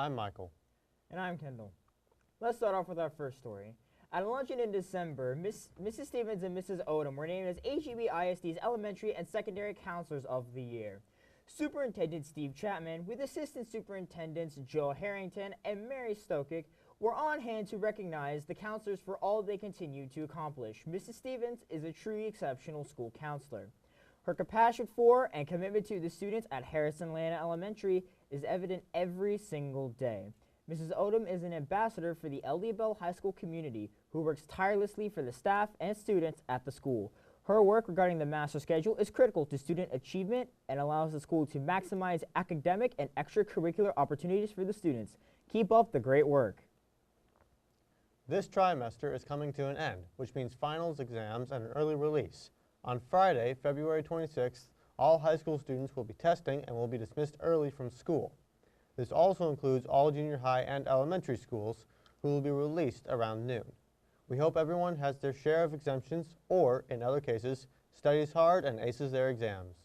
I'm Michael. And I'm Kendall. Let's start off with our first story. At a luncheon in December, Mrs. Stevens and Mrs. Odom were named as HEB ISD's Elementary and Secondary Counselors of the Year. Superintendent Steve Chapman, with Assistant Superintendents Joe Harrington and Mary Stokic, were on hand to recognize the counselors for all they continue to accomplish. Mrs. Stevens is a truly exceptional school counselor. Her compassion for and commitment to the students at Harrison Lana Elementary is evident every single day. Mrs. Odom is an ambassador for the L.D. Bell High School community who works tirelessly for the staff and students at the school. Her work regarding the master schedule is critical to student achievement and allows the school to maximize academic and extracurricular opportunities for the students. Keep up the great work. This trimester is coming to an end, which means finals, exams, and an early release. On Friday, February 26th, all high school students will be testing and will be dismissed early from school. This also includes all junior high and elementary schools who will be released around noon. We hope everyone has their share of exemptions or, in other cases, studies hard and aces their exams.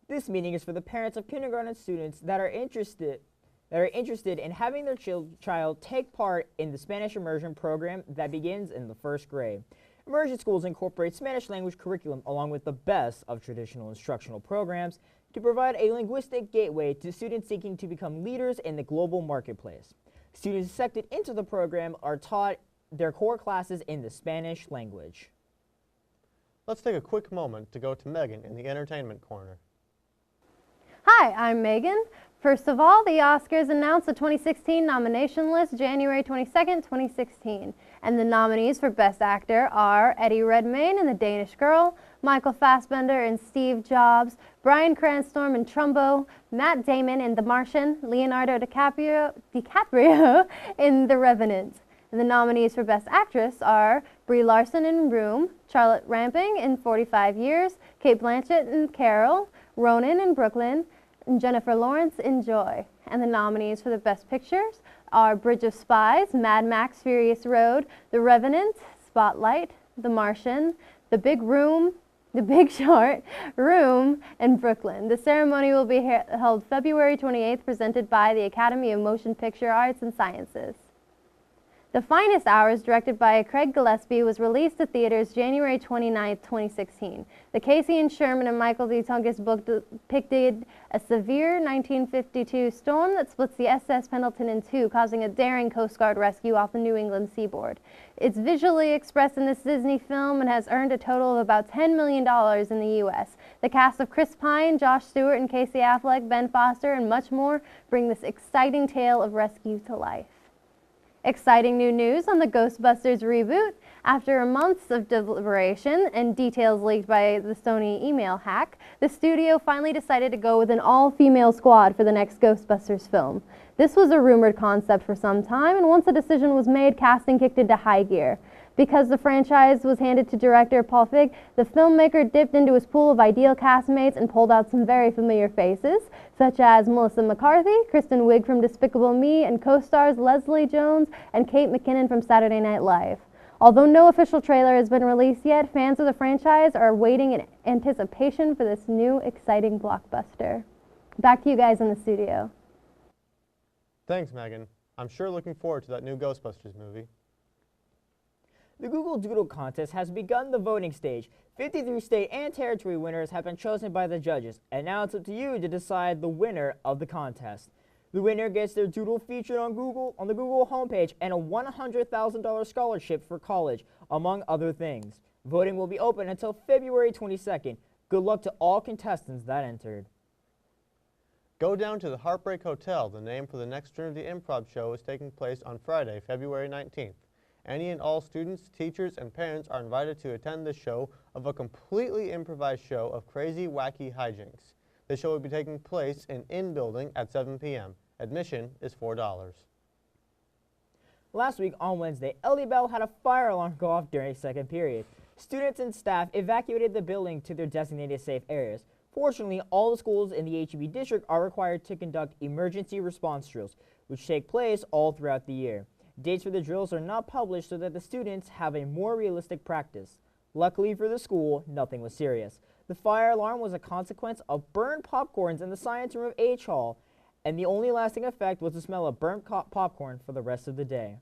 This meeting is for the parents of kindergarten students that are interested in having their child take part in the Spanish immersion program that begins in the first grade. Immersion schools incorporate Spanish language curriculum along with the best of traditional instructional programs to provide a linguistic gateway to students seeking to become leaders in the global marketplace. Students accepted into the program are taught their core classes in the Spanish language. Let's take a quick moment to go to Megan in the entertainment corner. Hi, I'm Megan. First of all, the Oscars announced the 2016 nomination list January 22nd, 2016. And the nominees for Best Actor are Eddie Redmayne in The Danish Girl, Michael Fassbender in Steve Jobs, Bryan Cranston in Trumbo, Matt Damon in The Martian, Leonardo DiCaprio in The Revenant. And the nominees for Best Actress are Brie Larson in Room, Charlotte Rampling in 45 Years, Cate Blanchett in Carol, Ronan in Brooklyn, and Jennifer Lawrence in Joy. And the nominees for the Best Pictures are Bridge of Spies, Mad Max Furious Road, The Revenant, Spotlight, The Martian, The Big Short, Room, and Brooklyn. The ceremony will be held February 28th, presented by the Academy of Motion Picture Arts and Sciences. The Finest Hours, directed by Craig Gillespie, was released to theaters January 29, 2016. The Casey and Sherman and Michael D. Tungus book depicted a severe 1952 storm that splits the SS Pendleton in two, causing a daring Coast Guard rescue off the New England seaboard. It's visually expressed in this Disney film and has earned a total of about $10 million in the U.S. The cast of Chris Pine, Josh Stewart, and Casey Affleck, Ben Foster, and much more bring this exciting tale of rescue to life. Exciting new news on the Ghostbusters reboot. After months of deliberation and details leaked by the Sony email hack, the studio finally decided to go with an all-female squad for the next Ghostbusters film. This was a rumored concept for some time, and once a decision was made, casting kicked into high gear. Because the franchise was handed to director Paul Feig, the filmmaker dipped into his pool of ideal castmates and pulled out some very familiar faces, such as Melissa McCarthy, Kristen Wiig from Despicable Me, and co-stars Leslie Jones and Kate McKinnon from Saturday Night Live. Although no official trailer has been released yet, fans of the franchise are waiting in anticipation for this new, exciting blockbuster. Back to you guys in the studio. Thanks, Megan. I'm sure looking forward to that new Ghostbusters movie. The Google Doodle contest has begun the voting stage. 53 state and territory winners have been chosen by the judges, and now it's up to you to decide the winner of the contest. The winner gets their doodle featured on the Google homepage and a $100,000 scholarship for college, among other things. Voting will be open until February 22nd. Good luck to all contestants that entered. Go down to the Heartbreak Hotel. The name for the next Trinity Improv show is taking place on Friday, February 19th. Any and all students, teachers, and parents are invited to attend this show of a completely improvised show of crazy, wacky hijinks. The show will be taking place in building at 7 p.m. Admission is $4. Last week on Wednesday, L.D. Bell had a fire alarm go off during second period. Students and staff evacuated the building to their designated safe areas. Fortunately, all the schools in the HEB district are required to conduct emergency response drills, which take place all throughout the year. Dates for the drills are not published so that the students have a more realistic practice. Luckily for the school, nothing was serious. The fire alarm was a consequence of burned popcorns in the science room of H Hall and the only lasting effect was the smell of burnt popcorn for the rest of the day.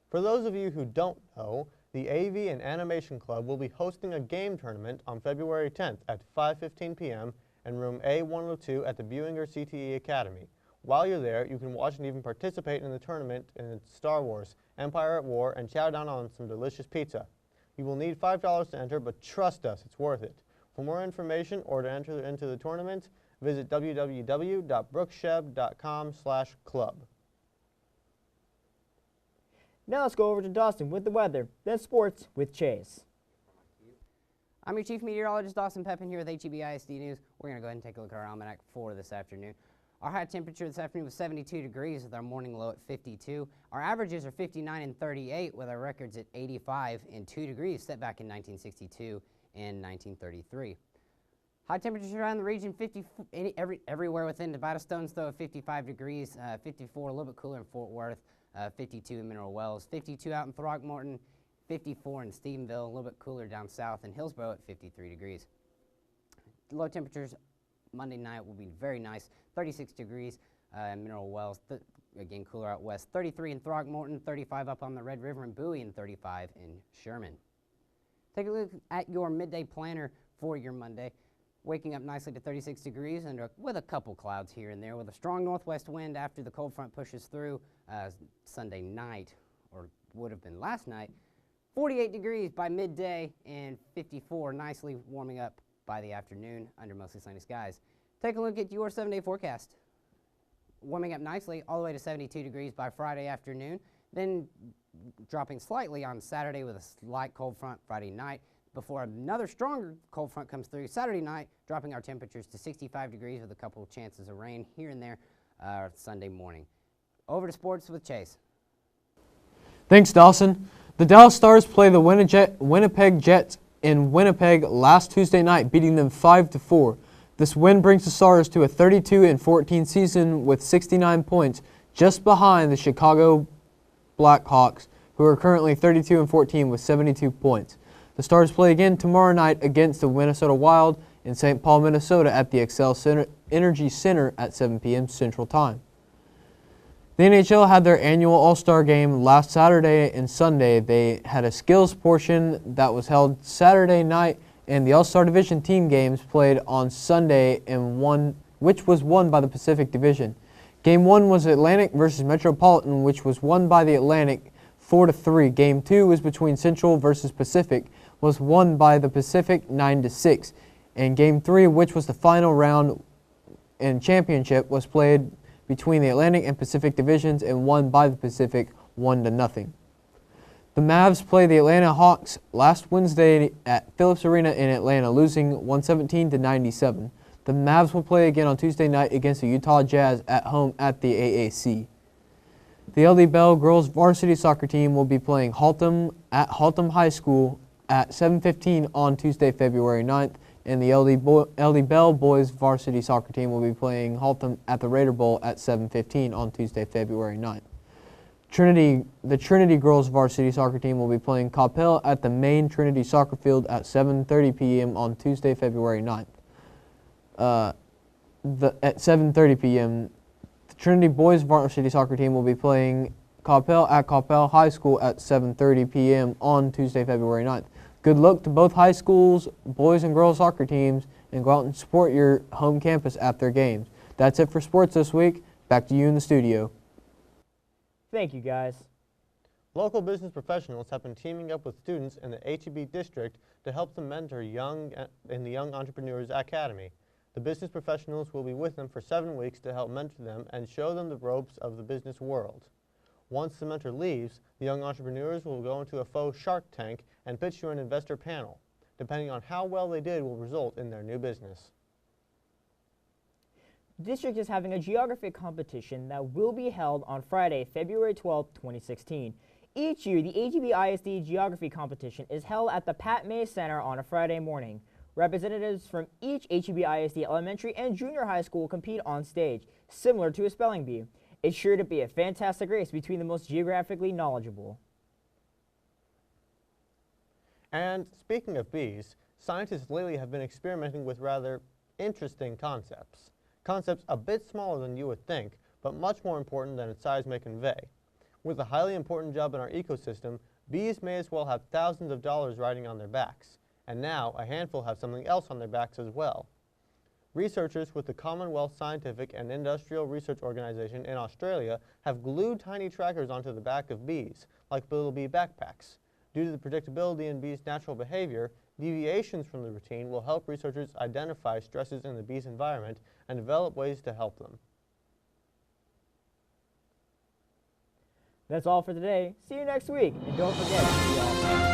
For those of you who don't know, the AV and Animation Club will be hosting a game tournament on February 10th at 5:15 p.m. in room A102 at the Buinger CTE Academy. While you're there, you can watch and even participate in the tournament in Star Wars, Empire at War, and chow down on some delicious pizza. You will need $5 to enter, but trust us, it's worth it. For more information or to enter into the tournament, visit www.brooksheb.com/club. Now let's go over to Dawson with the weather, then sports with Chase. I'm your Chief Meteorologist, Dawson Pepin, here with HEB ISD News. We're going to go ahead and take a look at our almanac for this afternoon. Our high temperature this afternoon was 72 degrees with our morning low at 52. Our averages are 59 and 38 with our records at 85 and 2 degrees set back in 1962 and 1933. High temperatures around the region, everywhere within Nevada, stone's throw of 55 degrees, 54 a little bit cooler in Fort Worth, 52 in Mineral Wells, 52 out in Throckmorton, 54 in Stephenville, a little bit cooler down south in Hillsborough at 53 degrees. Low temperatures Monday night will be very nice, 36 degrees in Mineral Wells, again cooler out west, 33 in Throckmorton, 35 up on the Red River and Bowie, and 35 in Sherman. Take a look at your midday planner for your Monday. Waking up nicely to 36 degrees and with a couple clouds here and there with a strong northwest wind after the cold front pushes through Sunday night, or would have been last night. 48 degrees by midday and 54 nicely warming up by the afternoon under mostly sunny skies. Take a look at your 7-day forecast. Warming up nicely all the way to 72 degrees by Friday afternoon, then dropping slightly on Saturday with a slight cold front Friday night before another stronger cold front comes through Saturday night, dropping our temperatures to 65 degrees with a couple of chances of rain here and there Sunday morning. Over to sports with Chase. Thanks, Dawson. The Dallas Stars play the Winnipeg Jets in Winnipeg last Tuesday night, beating them 5-4. This win brings the Stars to a 32-14 season with 69 points, just behind the Chicago Blackhawks, who are currently 32-14 with 72 points. The Stars play again tomorrow night against the Minnesota Wild in St. Paul, Minnesota at the Xcel Energy Center at 7 p.m. Central Time. The NHL had their annual All-Star Game last Saturday and Sunday. They had a skills portion that was held Saturday night, and the All-Star Division team games played on Sunday, which was won by the Pacific Division. Game 1 was Atlantic versus Metropolitan, which was won by the Atlantic 4-3. Game 2 was between Central versus Pacific, was won by the Pacific 9-6. And Game 3, which was the final round and championship, was played between the Atlantic and Pacific divisions and won by the Pacific 1-0. The Mavs played the Atlanta Hawks last Wednesday at Phillips Arena in Atlanta, losing 117-97. The Mavs will play again on Tuesday night against the Utah Jazz at home at the AAC. The LD Bell girls varsity soccer team will be playing Haltom at Haltom High School at 7:15 on Tuesday, February 9th, and the LD Bell boys varsity soccer team will be playing Haltom at the Raider Bowl at 7:15 on Tuesday, February 9th. The Trinity girls varsity soccer team will be playing Coppell at the main Trinity soccer field at 7:30 p.m. on Tuesday, February 9th. At 7:30 p.m., the Trinity boys varsity soccer team will be playing Coppell at Coppell High School at 7:30 p.m. on Tuesday, February 9th. Good luck to both high schools, boys and girls soccer teams, and go out and support your home campus at their games. That's it for sports this week. Back to you in the studio. Thank you, guys. Local business professionals have been teaming up with students in the HEB district to help them mentor in the Young Entrepreneurs Academy. The business professionals will be with them for 7 weeks to help mentor them and show them the ropes of the business world. Once the mentor leaves, the young entrepreneurs will go into a faux Shark Tank and pitch to an investor panel. Depending on how well they did will result in their new business. The district is having a geography competition that will be held on Friday, February 12, 2016. Each year, the HEB ISD geography competition is held at the Pat May Center on a Friday morning. Representatives from each HEB ISD elementary and junior high school compete on stage, similar to a spelling bee. It's sure to be a fantastic race between the most geographically knowledgeable. And speaking of bees, scientists lately have been experimenting with rather interesting concepts. concepts a bit smaller than you would think, but much more important than its size may convey. With a highly important job in our ecosystem, bees may as well have thousands of dollars riding on their backs, and now a handful have something else on their backs as well. Researchers with the Commonwealth Scientific and Industrial Research Organization in Australia have glued tiny trackers onto the back of bees, like little bee backpacks. Due to the predictability in bees' natural behavior, deviations from the routine will help researchers identify stresses in the bees' environment and develop ways to help them. That's all for today. See you next week, and don't forget to be awesome.